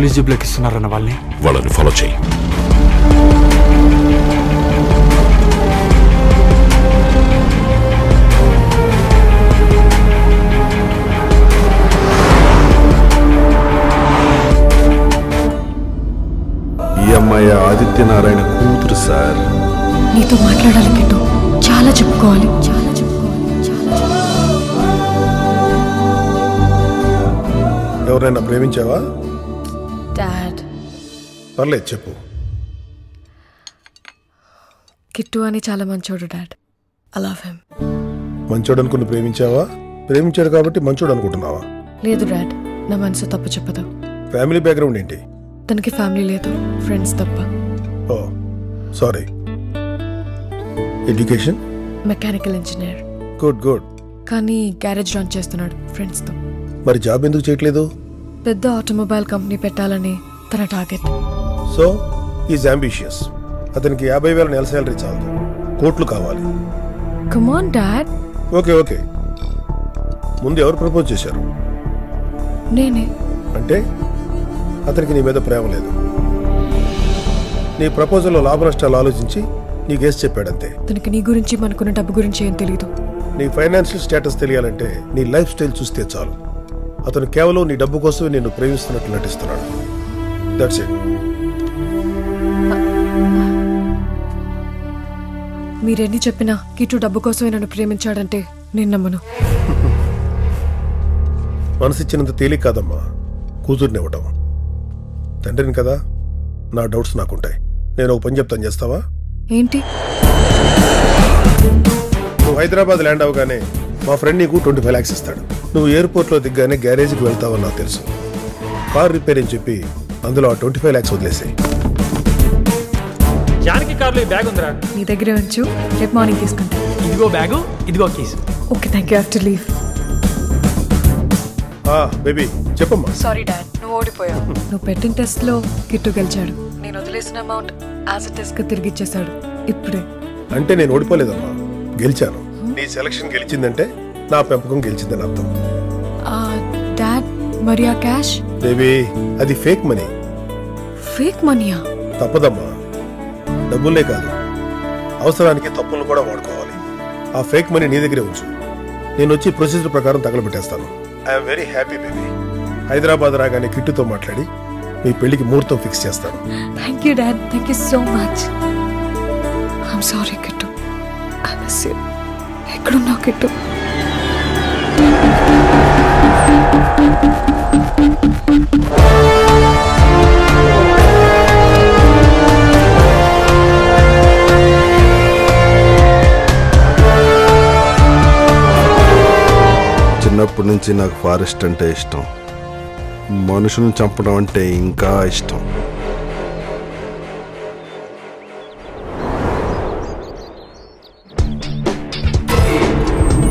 Police జీప్లోకి ఇస్తున్నారన్న వాళ్ళని follow చేయి. ఈ అమ్మాయి ఆదిత్యనారాయణ కూతురు సార్. నీతో మాట్లాడాలి కిట్టు, చాలా చెప్పుకోవాలి. ఎవరైనా ప్రేమించావా? డాడ్. పర్లేదు చెప్పు. కిట్టు అని చాలా మంచోడు డాడ్. I love him. మంచోడు అనుకుని ప్రేమించావా? ప్రేమించాడు కాబట్టి మంచోడు అనుకుంటున్నావా? లేదు డాడ్, నా మనసు తప్పు చెప్పదు. ఫ్యామిలీ బ్యాక్గ్రౌండ్ ఏంటి? తనకి ఫ్యామిలీ లేదు, ఫ్రెండ్స్ తప్ప. Oh sorry. Education? Mechanical engineer. Good good. కానీ గ్యారేజ్ రన్ చేస్తున్నాడు ఫ్రెండ్స్ తో. మరి జాబ్ ఎందుకు చేయట్లేదు? పెద్ద ఆటోమొబైల్ కంపెనీ పెట్టాలని తన టార్గెట్. So is ambitious. అతనికి 50,000 నెల శాలరీ చాలదు, కోట్లు కావాలి. Come on dad. Okay okay. ముందు ఎవరు ప్రపోజ్ చేశారు? నేనే. అంటే అతనికి నీ మీద ప్రేమ లేదు. నీ ప్రపోజల్లో లాభ నష్టాలు ఆలోచించి నీ కేసు చెప్పాడంతే. తనకి నీ గురించి మనకున్న డబ్బు గురించి ఏం తెలీదు. నీ ఫైనాన్షియల్ స్టేటస్ తెలియాలంటే నీ లైఫ్ స్టైల్ చూస్తే చాలు. అతను కేవలం నీ డబ్బు కోసమే నిన్ను ప్రేమిస్తున్నట్లు నటిస్తున్నాడు. That's it. మీరెన్ని చెప్పినా కిట్టు డబ్బు కోసమే నన్ను ప్రేమించాడంటే నేను నమ్మను. మనసిచ్చినంత తేలిక కాదమ్మా కూతుర్ని ఇవ్వటం. తండ్రిని కదా, నా డౌట్స్ నాకుంటాయి. నేను ఒక పని చెప్తాను, చేస్తావా? ఏంటి? నువ్వు హైదరాబాద్ ల్యాండ్ అవగానే మా ఫ్రెండ్ నీకు 25 lakhs ఇస్తాడు. నువ్వు ఎయిర్పోర్ట్లో దిగ్గానే గ్యారేజ్కి వెళ్తావని నాకు తెలుసు. కార్ రిపేర్ అని చెప్పి అందులో ఆ 25 lakhs వదిలేసాయి. జానకి కార్లో ఈ బ్యాగ్ ఉందిరా, నీ దగ్గరే ఉంచు, రేపు మార్నింగ్ తీసుకుంటా. ఇదిగో బ్యాగు, ఇదిగో keys. Okay thank you. Have to leave. Baby చెప్పమ్మా. సారీ డాడ్, నువ్వు ఓడిపోయావు. నువ్వు పెట్టిన టెస్ట్ లో కిట్టు గెలిచాడు. నేను వదిలేసిన అమౌంట్ యాజ్ ఇట్ ఇస్ గా తిరిగి ఇచ్చేసాడు ఇప్పుడే. అంటే నేను ఓడిపోలేదమ్మా, గెలిచాను. నీ సెలక్షన్ గెలిచిందంటే నా పెంపకం గెలిచిందని అర్థం. డాడ్ మరి ఆ క్యాష్? బేబీ అది ఫేక్ మనీ. ఫేక్ మనీయా? తప్పదమ్మా, డబ్బులే కాదు అవసరానికి తప్పులను కూడా వాడుకోవాలి. ఆ ఫేక్ మనీ నీ దగ్గరే ఉంచు. నేను వచ్చి ప్రొసీజర్ ప్రకారం తగలబెట్టేస్తాను. I'm very happy baby. Hyderabad రాగానే కిట్టుతో మాట్లాడి మీ పెళ్లికి ముహూర్తం ఫిక్స్ చేస్తాను. Thank you dad, thank you so much. I'm sorry Kittu, I miss you. ఎక్కడున్నావు కిట్టు? చిన్నప్పటి నుంచి నాకు ఫారెస్ట్ అంటే ఇష్టం. మనుషులను చంపడం అంటే ఇంకా ఇష్టం.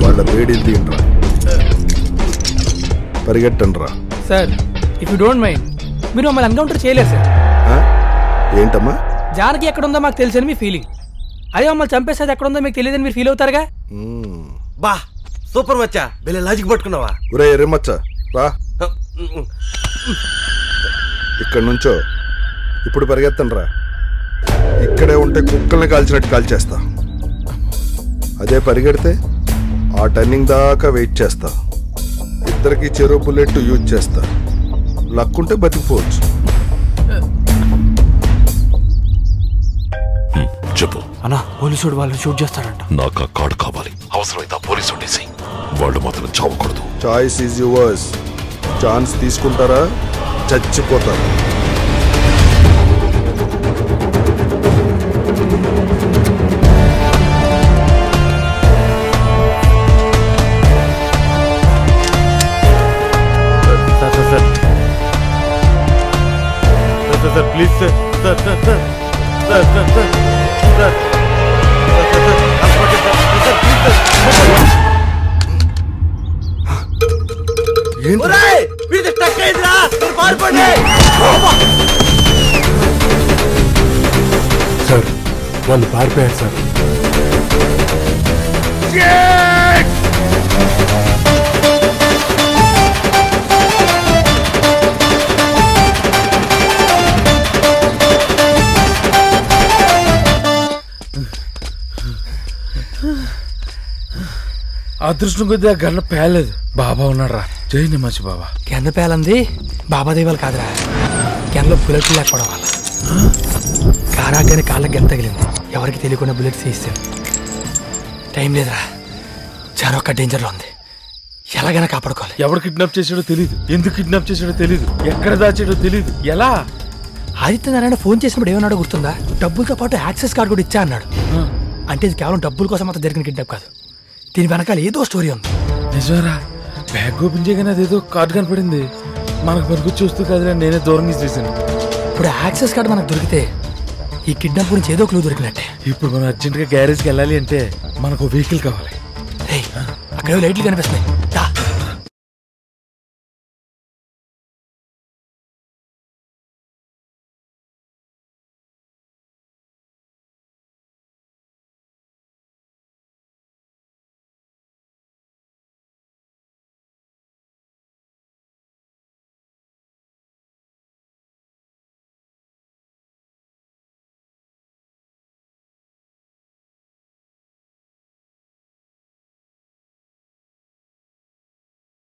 వాళ్ళ వేడిలు తీయండిరా, పరిగెట్టండి రా. Sir if you don't mind, మీరు మమ్మల్ని ఎన్కౌంటర్ చేయలేదు సార్. ఏంటమ్మా? జానకి ఎక్కడుందో మాకు తెలుసని మీ ఫీలింగ్. అదే మమ్మల్ని చంపేసేది ఎక్కడుందో మీకు తెలియదని మీరు ఫీల్ అవుతారుగా. బా సూపర్ మచ్చా, బిల్ల లాజిక్ పట్టుకున్నావా? ఒరే ఎర్రమచ్చా రా, ఇక్కడ నుంచో. ఇప్పుడు పరిగెత్తండి రా. ఇక్కడే ఉంటే కుక్కల్ని కాల్చినట్టు కాల్చేస్తా. అదే పరిగెడితే ఆ టర్నింగ్ దాకా వెయిట్ చేస్తా. ఇద్దరికి చెరో బుల్లెట్ యూజ్ చేస్తా. లక్కుంటే బతికిపోవచ్చు. చెప్పు అన్నా, పోలీసుడు వాళ్ళు షూట్ చేస్తారంట. నాకు ఆ కార్డు కావాలి. అవసరమైతే పోలీసు ఉండేసి వాళ్ళు మాత్రం చావకూడదు. Choice is yours. ఛాన్స్ తీసుకుంటారా, చచ్చిపోతారా? Sir please sir, sir sir sir sir sir sir sir sir వాళ్ళు పారిపోయారు సార్. అదృష్టం కొద్ది ఆ గన్న పేలేదు. బాబా ఉన్నాడు రా. జై నిమాచి బాబా. కింద పేలంది బాబా దైవాలు కాదురా, కిందలో బుల్లెట్లు లేకపోవడం వల్ల. కారాగానే కాళ్ళకి గంత తగిలింది. ఎవరికి తెలియకుండా బుల్లెట్స్ తీస్తాను. టైం లేదురా, చారొక్క డేంజర్లో ఉంది. ఎలాగైనా కాపాడుకోవాలి. ఎవరు కిడ్నాప్ చేసాడో తెలీదు, ఎందుకు కిడ్నాప్ చేసాడో తెలీదు, ఎక్కడ దాచాడో తెలీదు. ఎలా? ఆదిత్యనారాయణ ఫోన్ చేసినప్పుడు ఏమన్నాడో గుర్తుందా? డబ్బులతో పాటు యాక్సెస్ కార్డు కూడా ఇచ్చా అన్నాడు. అంటే ఇది కేవలం డబ్బుల కోసం అంత జరిగిన కిడ్నాప్ కాదు, దీని వెనకాల ఏదో స్టోరీ ఉంది. నిజమేరా, బ్యాగ్ ఓపెన్ చేయగానే అదేదో కార్డు కనపడింది. మనకు పనికి చూస్తూ కాదురా, నేనే దూరంగా చేశాను. ఇప్పుడు యాక్సెస్ కార్డు మనకు దొరికితే ఈ కిడ్నాప్ గురించి ఏదో క్లూ దొరికినట్టే. ఇప్పుడు మనం అర్జెంట్గా గ్యారేజ్కి వెళ్ళాలి అంటే మనకు వెహికల్ కావాలి. అక్కడ లైట్లు కనిపిస్తున్నాయి,